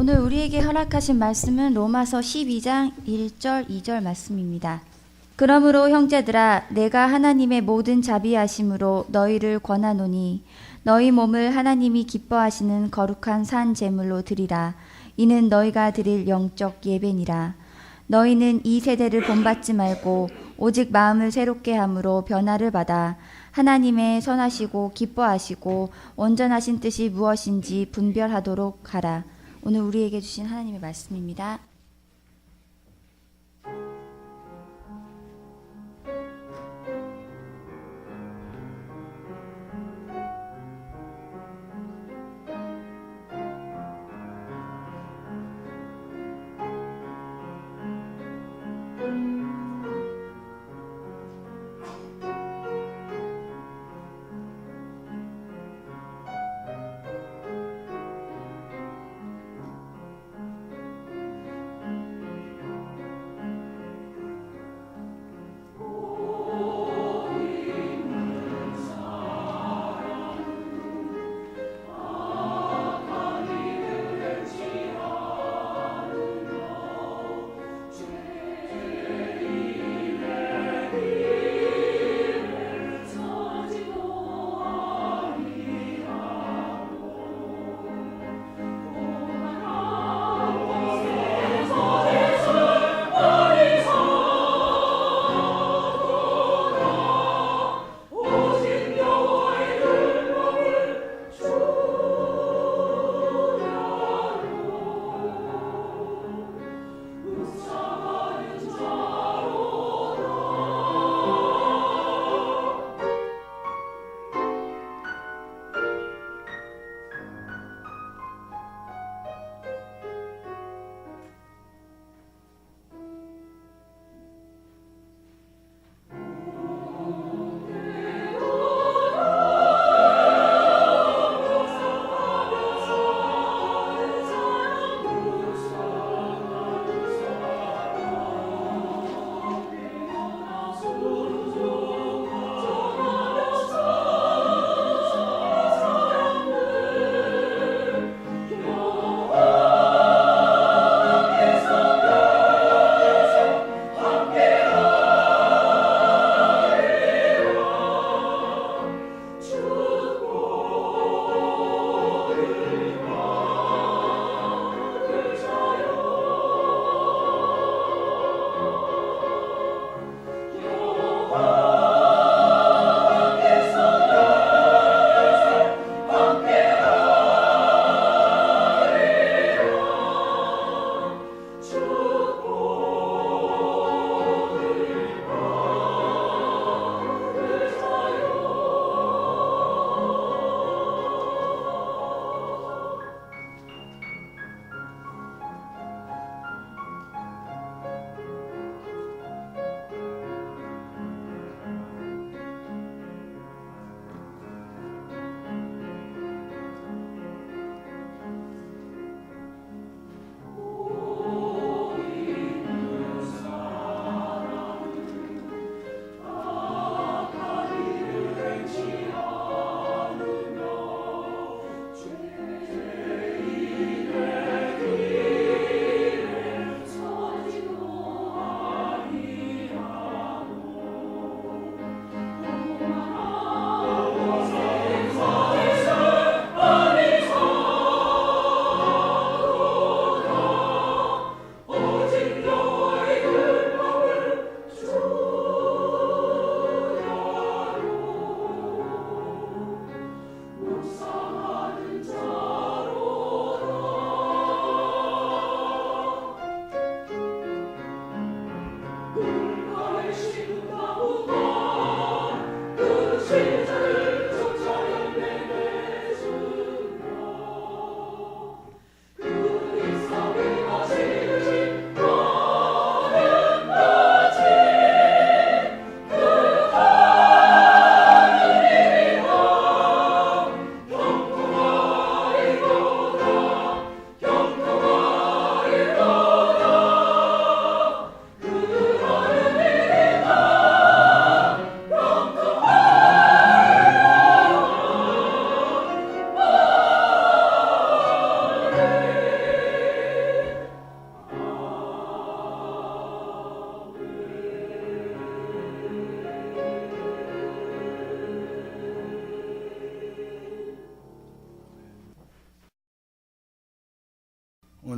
오늘 우리에게 허락하신 말씀은 로마서 12장 1절 2절 말씀입니다. 그러므로 형제들아 내가 하나님의 모든 자비하심으로 너희를 권하노니 너희 몸을 하나님이 기뻐하시는 거룩한 산 제물로 드리라. 이는 너희가 드릴 영적 예배니라. 너희는 이 세대를 본받지 말고 오직 마음을 새롭게 함으로 변화를 받아 하나님의 선하시고 기뻐하시고 온전하신 뜻이 무엇인지 분별하도록 하라. 오늘 우리에게 주신 하나님의 말씀입니다.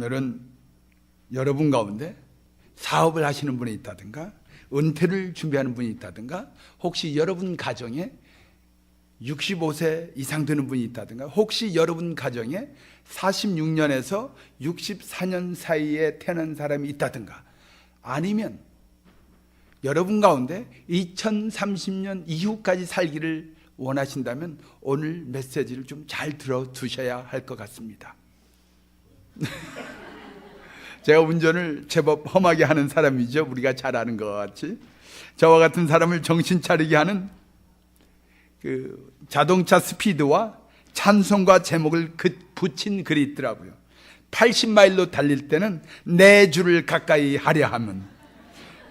오늘은 여러분 가운데 사업을 하시는 분이 있다든가 은퇴를 준비하는 분이 있다든가 혹시 여러분 가정에 65세 이상 되는 분이 있다든가 혹시 여러분 가정에 46년에서 64년 사이에 태어난 사람이 있다든가 아니면 여러분 가운데 2030년 이후까지 살기를 원하신다면 오늘 메시지를 좀 잘 들어두셔야 할 것 같습니다. 제가 운전을 제법 험하게 하는 사람이죠. 우리가 잘 아는 것 같이. 저와 같은 사람을 정신 차리게 하는 그 자동차 스피드와 찬송과 제목을 붙인 글이 있더라고요. 80마일로 달릴 때는 내 주를 가까이 하려 하면,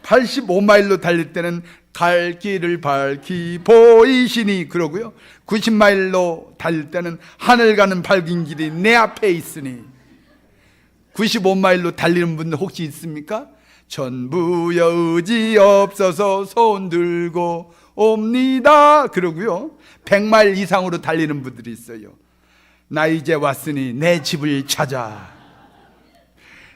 85마일로 달릴 때는 갈 길을 밝히 보이시니 그러고요. 90마일로 달릴 때는 하늘 가는 밝은 길이 내 앞에 있으니. 95마일로 달리는 분들 혹시 있습니까? 전부여 의지 없어서 손 들고 옵니다 그러고요. 100마일 이상으로 달리는 분들이 있어요. 나 이제 왔으니 내 집을 찾아.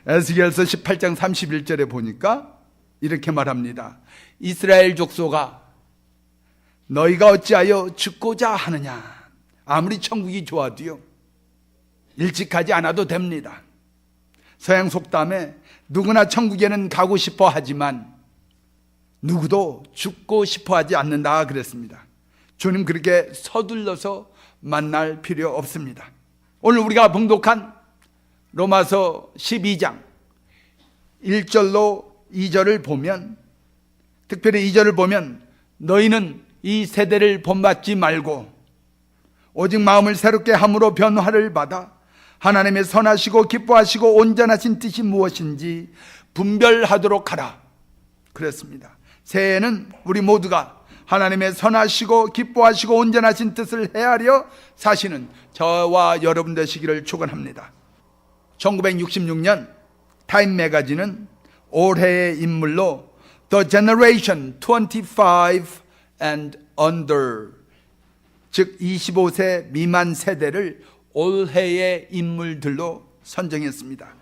에스겔서 18장 31절에 보니까 이렇게 말합니다. 이스라엘 족속아, 너희가 어찌하여 죽고자 하느냐. 아무리 천국이 좋아도요, 일찍 가지 않아도 됩니다. 서양 속담에 누구나 천국에는 가고 싶어 하지만 누구도 죽고 싶어 하지 않는다 그랬습니다. 주님 그렇게 서둘러서 만날 필요 없습니다. 오늘 우리가 봉독한 로마서 12장 1절로 2절을 보면, 특별히 2절을 보면 너희는 이 세대를 본받지 말고 오직 마음을 새롭게 함으로 변화를 받아 하나님의 선하시고 기뻐하시고 온전하신 뜻이 무엇인지 분별하도록 하라 그랬습니다. 새해에는 우리 모두가 하나님의 선하시고 기뻐하시고 온전하신 뜻을 헤아려 사시는 저와 여러분 되시기를 축원합니다. 1966년 타임 매거진은 올해의 인물로 The Generation 25 and Under, 즉 25세 미만 세대를 올해의 인물들로 선정했습니다.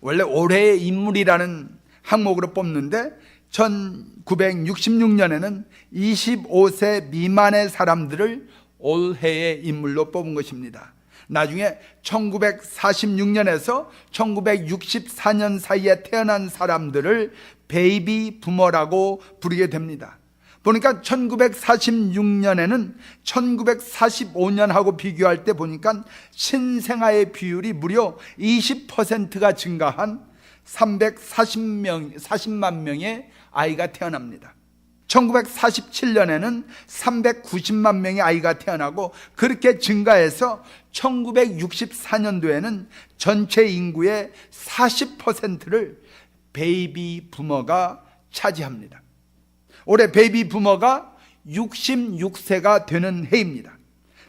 원래 올해의 인물이라는 항목으로 뽑는데 1966년에는 25세 미만의 사람들을 올해의 인물로 뽑은 것입니다. 나중에 1946년에서 1964년 사이에 태어난 사람들을 베이비 부머라고 부르게 됩니다. 보니까 1946년에는 1945년하고 비교할 때 보니까 신생아의 비율이 무려 20%가 증가한 40만 명의 아이가 태어납니다. 1947년에는 390만 명의 아이가 태어나고 그렇게 증가해서 1964년도에는 전체 인구의 40%를 베이비 부머가 차지합니다. 올해 베이비 부머가 66세가 되는 해입니다.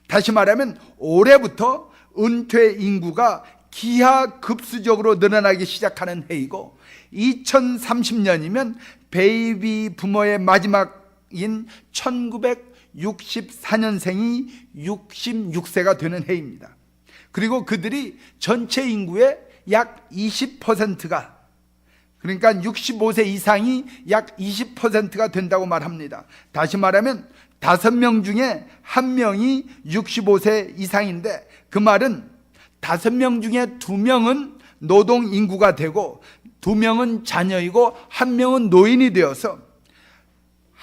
다시 말하면 올해부터 은퇴 인구가 기하급수적으로 늘어나기 시작하는 해이고 2030년이면 베이비 부머의 마지막인 1964년생이 66세가 되는 해입니다. 그리고 그들이 전체 인구의 약 20%가, 그러니까 65세 이상이 약 20%가 된다고 말합니다. 다시 말하면 5명 중에 1명이 65세 이상인데, 그 말은 5명 중에 2명은 노동 인구가 되고 2명은 자녀이고 1명은 노인이 되어서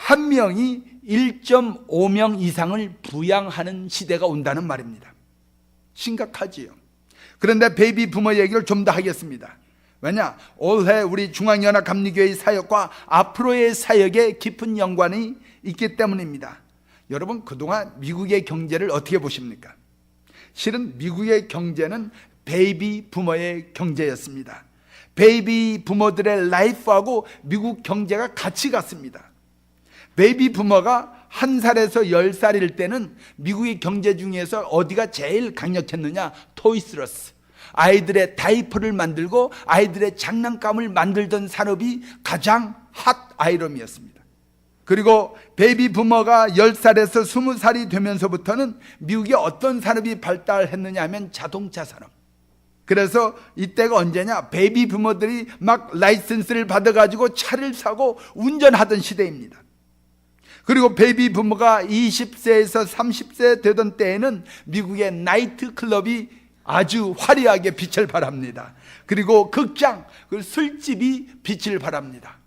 1명이 1.5명 이상을 부양하는 시대가 온다는 말입니다. 심각하지요. 그런데 베이비 부머 얘기를 좀 더 하겠습니다. 왜냐? 올해 우리 중앙연합감리교회의 사역과 앞으로의 사역에 깊은 연관이 있기 때문입니다. 여러분, 그동안 미국의 경제를 어떻게 보십니까? 실은 미국의 경제는 베이비 부머의 경제였습니다. 베이비 부머들의 라이프하고 미국 경제가 같이 갔습니다. 베이비 부머가 1살에서 10살일 때는 미국의 경제 중에서 어디가 제일 강력했느냐? 토이스러스. 아이들의 다이퍼를 만들고 아이들의 장난감을 만들던 산업이 가장 핫 아이템이었습니다. 그리고 베이비 부머가 10살에서 20살이 되면서부터는 미국의 어떤 산업이 발달했느냐 하면 자동차 산업. 그래서 이때가 언제냐? 베이비 부모들이 막 라이센스를 받아가지고 차를 사고 운전하던 시대입니다. 그리고 베이비 부모가 20세에서 30세 되던 때에는 미국의 나이트 클럽이 아주 화려하게 빛을 발합니다. 그리고 극장, 그리고 술집이 빛을 발합니다.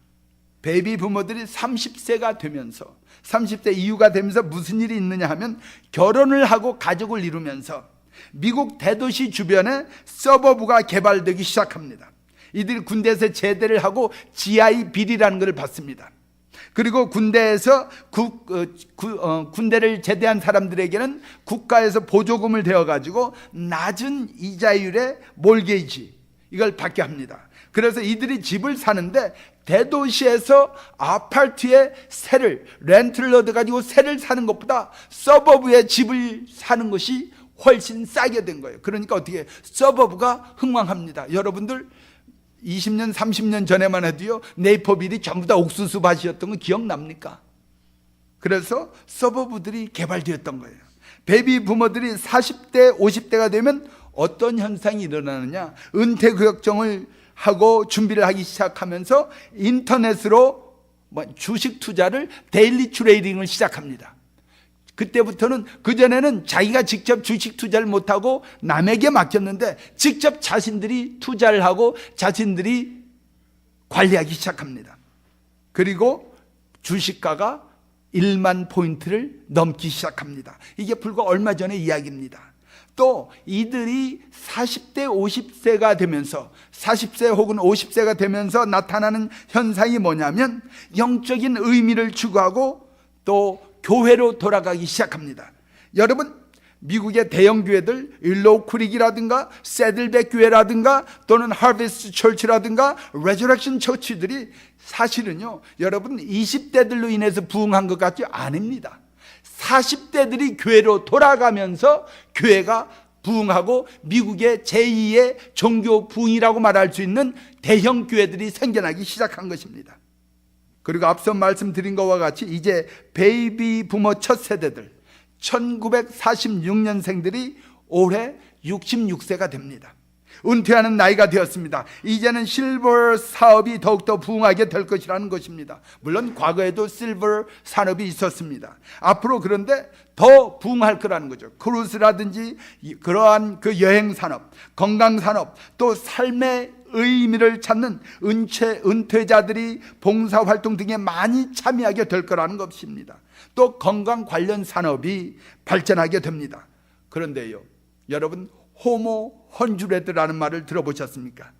베이비 부모들이 30세가 되면서, 30세 이후가 되면서 무슨 일이 있느냐 하면 결혼을 하고 가족을 이루면서 미국 대도시 주변에 서버브가 개발되기 시작합니다. 이들이 군대에서 제대를 하고 GI 비리라는 것을 받습니다. 그리고 군대에서 군대를 제대한 사람들에게는 국가에서 보조금을 대어가지고 낮은 이자율의 몰게이지, 이걸 받게 합니다. 그래서 이들이 집을 사는데 대도시에서 아파트에 렌트를 얻어가지고 세를 사는 것보다 서버브에 집을 사는 것이 훨씬 싸게 된 거예요. 그러니까 어떻게 서버브가 흥왕합니다. 여러분들 20년 30년 전에만 해도요, 네이퍼빌이 전부 다 옥수수 밭이었던 거 기억납니까? 그래서 서버브들이 개발되었던 거예요. 베이비 부모들이 40대 50대가 되면 어떤 현상이 일어나느냐, 은퇴 결정을 하고 준비를 하기 시작하면서 인터넷으로 주식 투자를, 데일리 트레이딩을 시작합니다. 그때부터는, 그전에는 자기가 직접 주식 투자를 못하고 남에게 맡겼는데 직접 자신들이 투자를 하고 자신들이 관리하기 시작합니다. 그리고 주식가가 1만 포인트를 넘기 시작합니다. 이게 불과 얼마 전의 이야기입니다. 또 이들이 40대 50세가 되면서, 40세 혹은 50세가 되면서 나타나는 현상이 뭐냐면 영적인 의미를 추구하고 또 교회로 돌아가기 시작합니다. 여러분, 미국의 대형 교회들, 일로우 크릭이라든가 새들백 교회라든가 또는 하베스트 처치라든가 레저렉션 처치들이 사실은요, 여러분 20대들로 인해서 부흥한 것 같지 않습니다. 40대들이 교회로 돌아가면서 교회가 부흥하고 미국의 제2의 종교 부흥이라고 말할 수 있는 대형 교회들이 생겨나기 시작한 것입니다. 그리고 앞서 말씀드린 것과 같이 이제 베이비 부모 첫 세대들, 1946년생들이 올해 66세가 됩니다. 은퇴하는 나이가 되었습니다. 이제는 실버 사업이 더욱더 부흥하게 될 것이라는 것입니다. 물론 과거에도 실버 산업이 있었습니다. 앞으로 그런데 더 부흥할 거라는 거죠. 크루즈라든지 그러한 그 여행 산업, 건강 산업, 또 삶의 의미를 찾는 은퇴자들이 봉사활동 등에 많이 참여하게 될 거라는 것입니다. 또 건강 관련 산업이 발전하게 됩니다. 그런데요, 여러분, 호모 헌주레드라는 말을 들어보셨습니까?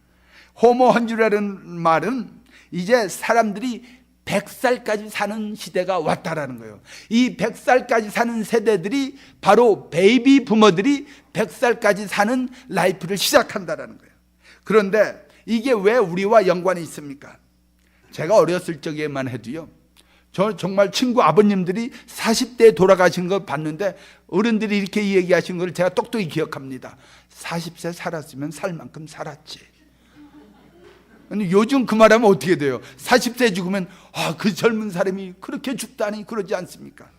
호모 헌주레드라는 말은 이제 사람들이 100살까지 사는 시대가 왔다라는 거예요. 이 100살까지 사는 세대들이 바로 베이비 부모들이 100살까지 사는 라이프를 시작한다라는 거예요. 그런데 이게 왜 우리와 연관이 있습니까? 제가 어렸을 적에만 해도요, 저 정말 친구 아버님들이 40대에 돌아가신 거 봤는데 어른들이 이렇게 얘기하신 걸 제가 똑똑히 기억합니다. 40세 살았으면 살 만큼 살았지. 근데 요즘 그 말하면 어떻게 돼요? 40세 죽으면 그 젊은 사람이 그렇게 죽다니, 그러지 않습니까?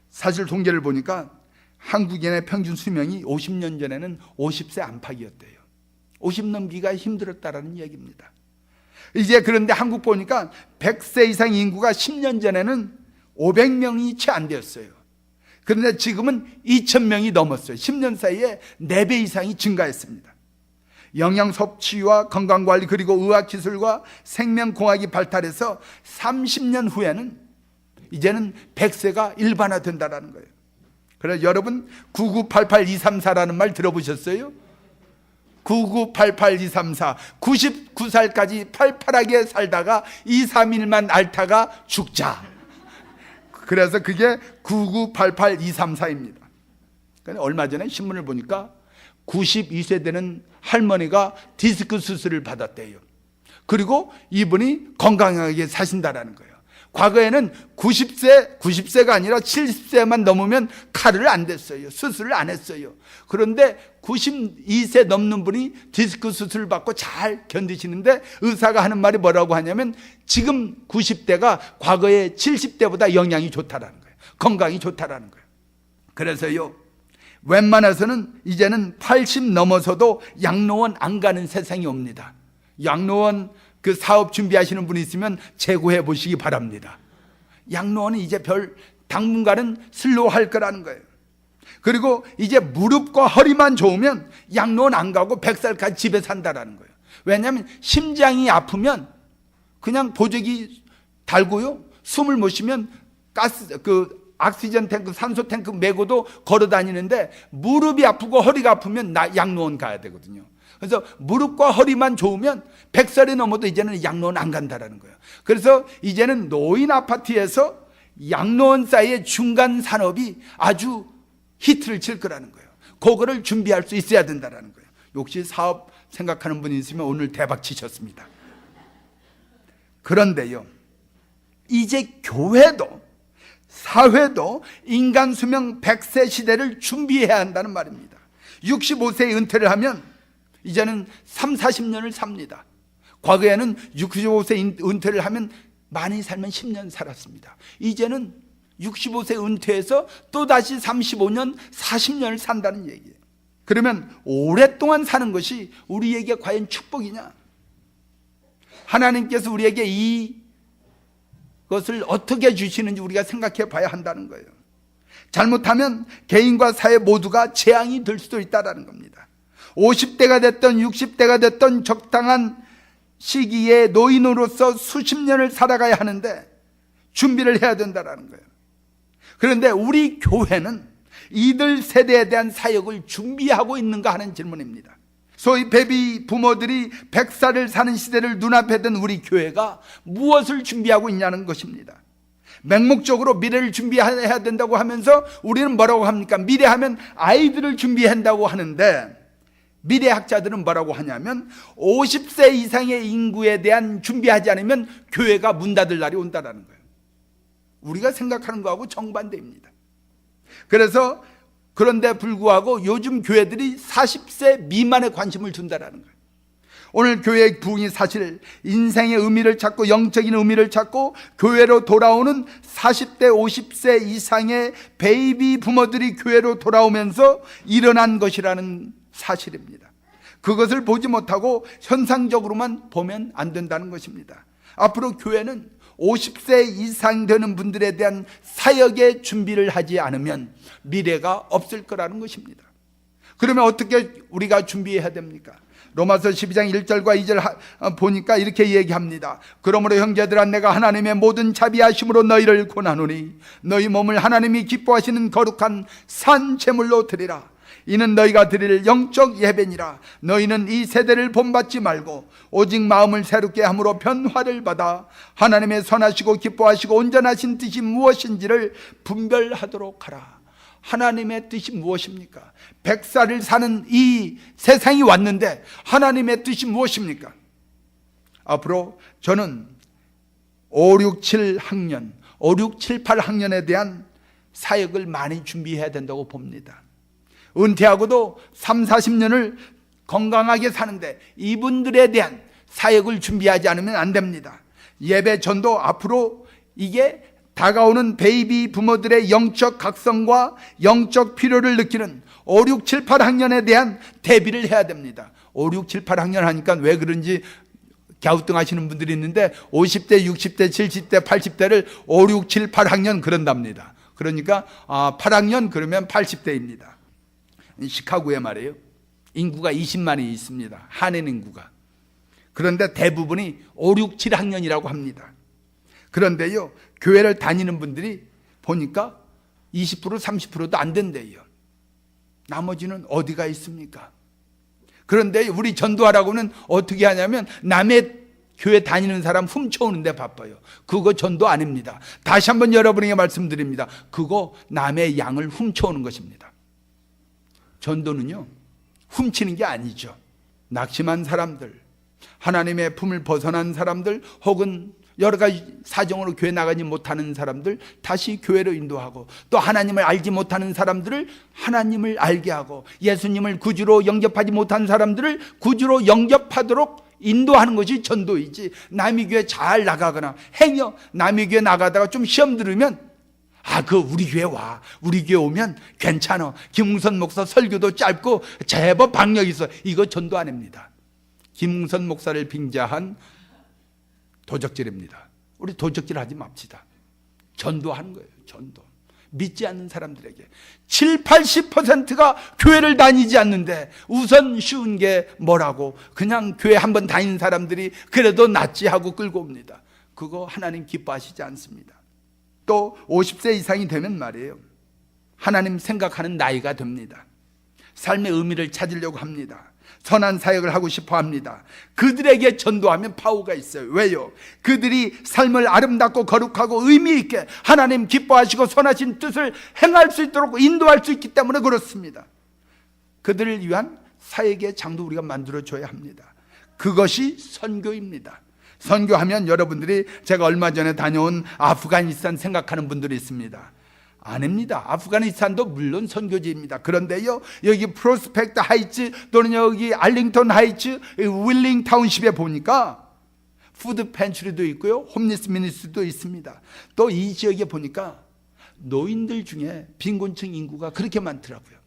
사실 통계를 보니까 한국인의 평균 수명이 50년 전에는 50세 안팎이었대요. 50 넘기가 힘들었다라는 얘기입니다. 이제 그런데 한국 보니까 100세 이상 인구가 10년 전에는 500명이 채 안 되었어요. 그런데 지금은 2000명이 넘었어요. 10년 사이에 4배 이상이 증가했습니다. 영양 섭취와 건강관리, 그리고 의학기술과 생명공학이 발달해서 30년 후에는 이제는 100세가 일반화된다는 거예요. 그래서 여러분, 9988234라는 말 들어보셨어요? 9988234, 99살까지 팔팔하게 살다가 2, 3일만 앓다가 죽자. 그래서 그게 9988234입니다. 얼마 전에 신문을 보니까 92세 되는 할머니가 디스크 수술을 받았대요. 그리고 이분이 건강하게 사신다라는 거예요. 과거에는 90세가 아니라 70세만 넘으면 칼을 안 댔어요. 수술을 안 했어요. 그런데 92세 넘는 분이 디스크 수술을 받고 잘 견디시는데 의사가 하는 말이 뭐라고 하냐면 지금 90대가 과거의 70대보다 영양이 좋다라는 거예요. 건강이 좋다라는 거예요. 그래서요, 웬만해서는 이제는 80 넘어서도 양로원 안 가는 세상이 옵니다. 양로원 그 사업 준비하시는 분이 있으면 재고해 보시기 바랍니다. 양로원은 이제 당분간은 슬로우할 거라는 거예요. 그리고 이제 무릎과 허리만 좋으면 양로원 안 가고 100살까지 집에 산다라는 거예요. 왜냐하면 심장이 아프면 그냥 보조기 달고요, 숨을 못 쉬면 옥시전 탱크, 산소 탱크 메고도 걸어 다니는데, 무릎이 아프고 허리가 아프면 양로원 가야 되거든요. 그래서 무릎과 허리만 좋으면 100살이 넘어도 이제는 양로원 안 간다라는 거예요. 그래서 이제는 노인 아파트에서 양로원 사이의 중간 산업이 아주 히트를 칠 거라는 거예요. 그거를 준비할 수 있어야 된다라는 거예요. 혹시 사업 생각하는 분이 있으면 오늘 대박 치셨습니다. 그런데요, 이제 교회도 사회도 인간 수명 100세 시대를 준비해야 한다는 말입니다. 65세에 은퇴를 하면 이제는 30-40년을 삽니다. 과거에는 65세 은퇴를 하면 많이 살면 10년 살았습니다. 이제는 65세 은퇴해서 또다시 35년, 40년을 산다는 얘기예요. 그러면 오랫동안 사는 것이 우리에게 과연 축복이냐? 하나님께서 우리에게 이것을 어떻게 주시는지 우리가 생각해 봐야 한다는 거예요. 잘못하면 개인과 사회 모두가 재앙이 될 수도 있다는 겁니다. 50대가 됐던 60대가 됐던 적당한 시기에 노인으로서 수십 년을 살아가야 하는데 준비를 해야 된다는 거예요. 그런데 우리 교회는 이들 세대에 대한 사역을 준비하고 있는가 하는 질문입니다. 소위 베비 부모들이 100살을 사는 시대를 눈앞에 둔 우리 교회가 무엇을 준비하고 있냐는 것입니다. 맹목적으로 미래를 준비해야 된다고 하면서 우리는 뭐라고 합니까? 미래하면 아이들을 준비한다고 하는데, 미래학자들은 뭐라고 하냐면 50세 이상의 인구에 대한 준비하지 않으면 교회가 문 닫을 날이 온다는 거예요. 우리가 생각하는 거하고 정반대입니다. 그래서 그런데 불구하고 요즘 교회들이 40세 미만에 관심을 둔다는 거예요. 오늘 교회의 부흥이 사실 인생의 의미를 찾고 영적인 의미를 찾고 교회로 돌아오는 40대 50세 이상의 베이비 부모들이 교회로 돌아오면서 일어난 것이라는 사실입니다. 그것을 보지 못하고 현상적으로만 보면 안 된다는 것입니다. 앞으로 교회는 50세 이상 되는 분들에 대한 사역의 준비를 하지 않으면 미래가 없을 거라는 것입니다. 그러면 어떻게 우리가 준비해야 됩니까? 로마서 12장 1절과 2절 보니까 이렇게 얘기합니다. 그러므로 형제들아, 내가 하나님의 모든 자비하심으로 너희를 권하노니 너희 몸을 하나님이 기뻐하시는 거룩한 산 제물로 드리라. 이는 너희가 드릴 영적 예배니라. 너희는 이 세대를 본받지 말고 오직 마음을 새롭게 함으로 변화를 받아 하나님의 선하시고 기뻐하시고 온전하신 뜻이 무엇인지를 분별하도록 하라. 하나님의 뜻이 무엇입니까? 100살을 사는 이 세상이 왔는데 하나님의 뜻이 무엇입니까? 앞으로 저는 5, 6, 7 학년, 5, 6, 7, 8 학년에 대한 사역을 많이 준비해야 된다고 봅니다. 은퇴하고도 3, 40년을 건강하게 사는데 이분들에 대한 사역을 준비하지 않으면 안 됩니다. 예배 전도 앞으로 이게 다가오는 베이비 부모들의 영적 각성과 영적 필요를 느끼는 5, 6, 7, 8학년에 대한 대비를 해야 됩니다. 5, 6, 7, 8학년 하니까 왜 그런지 갸우뚱하시는 분들이 있는데 50대, 60대, 70대, 80대를 5, 6, 7, 8학년 그런답니다. 그러니까 8학년 그러면 80대입니다. 시카고에 말이에요. 인구가 20만이 있습니다. 한인 인구가. 그런데 대부분이 5, 6, 7학년이라고 합니다. 그런데요, 교회를 다니는 분들이 보니까 20%, 30%도 안 된대요. 나머지는 어디가 있습니까? 그런데 우리 전도하라고는 어떻게 하냐면 남의 교회 다니는 사람 훔쳐오는데 바빠요. 그거 전도 아닙니다. 다시 한번 여러분에게 말씀드립니다. 그거 남의 양을 훔쳐오는 것입니다. 전도는요, 훔치는 게 아니죠. 낙심한 사람들, 하나님의 품을 벗어난 사람들, 혹은 여러 가지 사정으로 교회 나가지 못하는 사람들 다시 교회로 인도하고, 또 하나님을 알지 못하는 사람들을 하나님을 알게 하고, 예수님을 구주로 영접하지 못한 사람들을 구주로 영접하도록 인도하는 것이 전도이지, 남의 교회 잘 나가거나 행여 남의 교회 나가다가 좀 시험 들으면 우리 교회 와. 우리 교회 오면 괜찮아. 김웅선 목사 설교도 짧고 제법 박력 있어. 이거 전도 안 합니다. 김웅선 목사를 빙자한 도적질입니다. 우리 도적질 하지 맙시다. 전도하는 거예요. 전도. 믿지 않는 사람들에게 70-80%가 교회를 다니지 않는데 우선 쉬운 게 뭐라고? 그냥 교회 한번 다닌 사람들이 그래도 낫지 하고 끌고 옵니다. 그거 하나님 기뻐하시지 않습니다. 또 50세 이상이 되면 말이에요, 하나님 생각하는 나이가 됩니다. 삶의 의미를 찾으려고 합니다. 선한 사역을 하고 싶어 합니다. 그들에게 전도하면 파워가 있어요. 왜요? 그들이 삶을 아름답고 거룩하고 의미 있게 하나님 기뻐하시고 선하신 뜻을 행할 수 있도록 인도할 수 있기 때문에 그렇습니다. 그들을 위한 사역의 장도 우리가 만들어줘야 합니다. 그것이 선교입니다. 선교하면 여러분들이, 제가 얼마 전에 다녀온 아프가니스탄 생각하는 분들이 있습니다. 아닙니다. 아프가니스탄도 물론 선교지입니다. 그런데요, 여기 프로스펙트 하이츠 또는 여기 알링턴 하이츠, 윌링 타운십에 보니까 푸드 팬츄리도 있고요, 홈리스 미니스트도 있습니다. 또 이 지역에 보니까 노인들 중에 빈곤층 인구가 그렇게 많더라고요.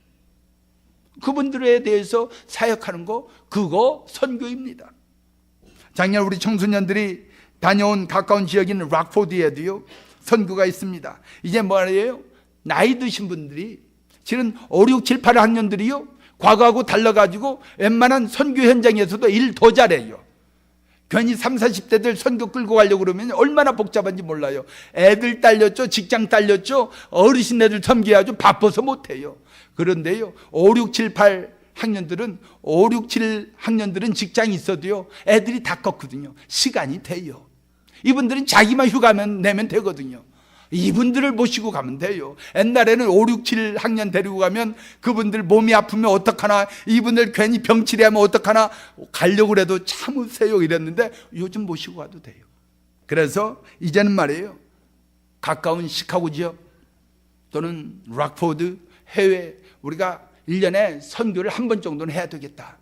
그분들에 대해서 사역하는 거, 그거 선교입니다. 작년 우리 청소년들이 다녀온 가까운 지역인 락포드에도요 선교가 있습니다. 이제 뭐예요? 나이 드신 분들이, 지금 5, 6, 7, 8학년들이요 과거하고 달라가지고 웬만한 선교 현장에서도 일 더 잘해요. 괜히 30, 40대들 선교 끌고 가려고 그러면 얼마나 복잡한지 몰라요. 애들 딸렸죠, 직장 딸렸죠, 어르신애들 섬겨야죠. 바빠서 못해요. 그런데요 5, 6, 7, 8학년들은 5, 6, 7학년들은 직장이 있어도요 애들이 다 컸거든요. 시간이 돼요. 이분들은 자기만 휴가면 내면 되거든요. 이분들을 모시고 가면 돼요. 옛날에는 5, 6, 7학년 데리고 가면 그분들 몸이 아프면 어떡하나, 이분들 괜히 병치레하면 어떡하나, 가려고 해도 참으세요 이랬는데 요즘 모시고 가도 돼요. 그래서 이제는 말이에요, 가까운 시카고 지역 또는 락포드 해외, 우리가 1년에 선교를 한 번 정도는 해야 되겠다.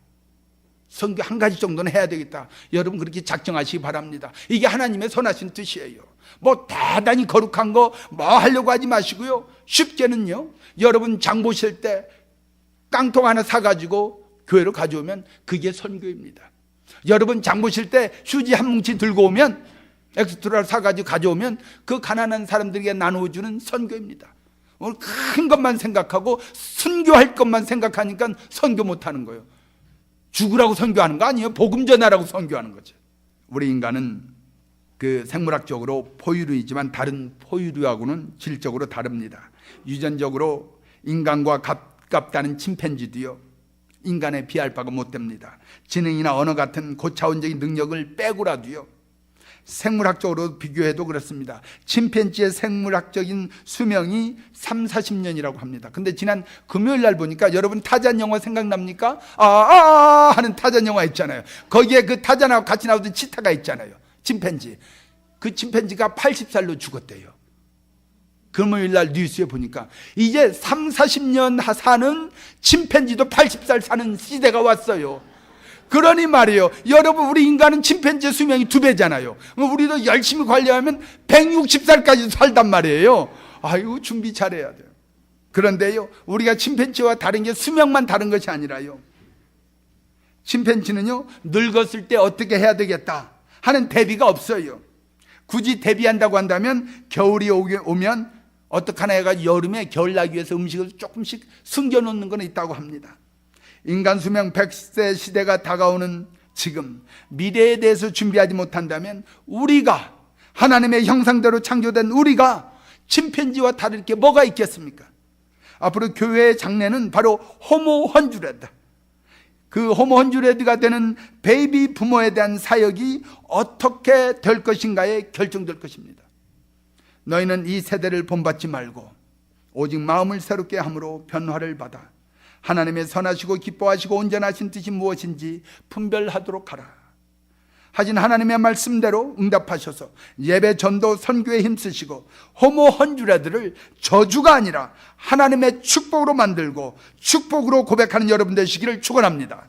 선교 한 가지 정도는 해야 되겠다. 여러분 그렇게 작정하시기 바랍니다. 이게 하나님의 선하신 뜻이에요. 뭐 대단히 거룩한 거 뭐 하려고 하지 마시고요, 쉽게는요, 여러분 장 보실 때 깡통 하나 사가지고 교회로 가져오면 그게 선교입니다. 여러분 장 보실 때 휴지 한 뭉치 들고 오면, 엑스트라를 사가지고 가져오면 그 가난한 사람들에게 나누어주는 선교입니다. 오늘 큰 것만 생각하고 순교할 것만 생각하니까 선교 못하는 거예요. 죽으라고 선교하는 거 아니에요. 복음 전하라고 선교하는 거죠. 우리 인간은 그 생물학적으로 포유류이지만 다른 포유류하고는 질적으로 다릅니다. 유전적으로 인간과 가깝다는 침팬지도요 인간에 비할 바가 못 됩니다. 지능이나 언어 같은 고차원적인 능력을 빼고라도요 생물학적으로 비교해도 그렇습니다. 침팬지의 생물학적인 수명이 30-40년이라고 합니다. 근데 지난 금요일 날 보니까, 여러분 타잔 영화 생각납니까? 하는 타잔 영화 있잖아요. 거기에 그 타잔하고 같이 나오던 치타가 있잖아요. 침팬지. 그 침팬지가 80살로 죽었대요. 금요일 날 뉴스에 보니까 이제 30-40년 사는 침팬지도 80살 사는 시대가 왔어요. 그러니 말이에요, 여러분 우리 인간은 침팬지의 수명이 2배잖아요. 우리도 열심히 관리하면 160살까지 살단 말이에요. 아이고 준비 잘해야 돼요. 그런데요 우리가 침팬지와 다른 게 수명만 다른 것이 아니라요, 침팬지는요 늙었을 때 어떻게 해야 되겠다 하는 대비가 없어요. 굳이 대비한다고 한다면 겨울이 오면 어떡하나 해가 여름에 겨울 나기 위해서 음식을 조금씩 숨겨놓는 건 있다고 합니다. 인간 수명 100세 시대가 다가오는 지금 미래에 대해서 준비하지 못한다면, 우리가 하나님의 형상대로 창조된 우리가 침팬지와 다를 게 뭐가 있겠습니까? 앞으로 교회의 장래는 바로 호모 헌주레드, 그 호모 헌주레드가 되는 베이비 부모에 대한 사역이 어떻게 될 것인가에 결정될 것입니다. 너희는 이 세대를 본받지 말고 오직 마음을 새롭게 함으로 변화를 받아 하나님의 선하시고 기뻐하시고 온전하신 뜻이 무엇인지 분별하도록 하라. 하진 하나님의 말씀대로 응답하셔서 예배 전도 선교에 힘쓰시고 호모 헌주레들을 저주가 아니라 하나님의 축복으로 만들고 축복으로 고백하는 여러분 되시기를 축원합니다.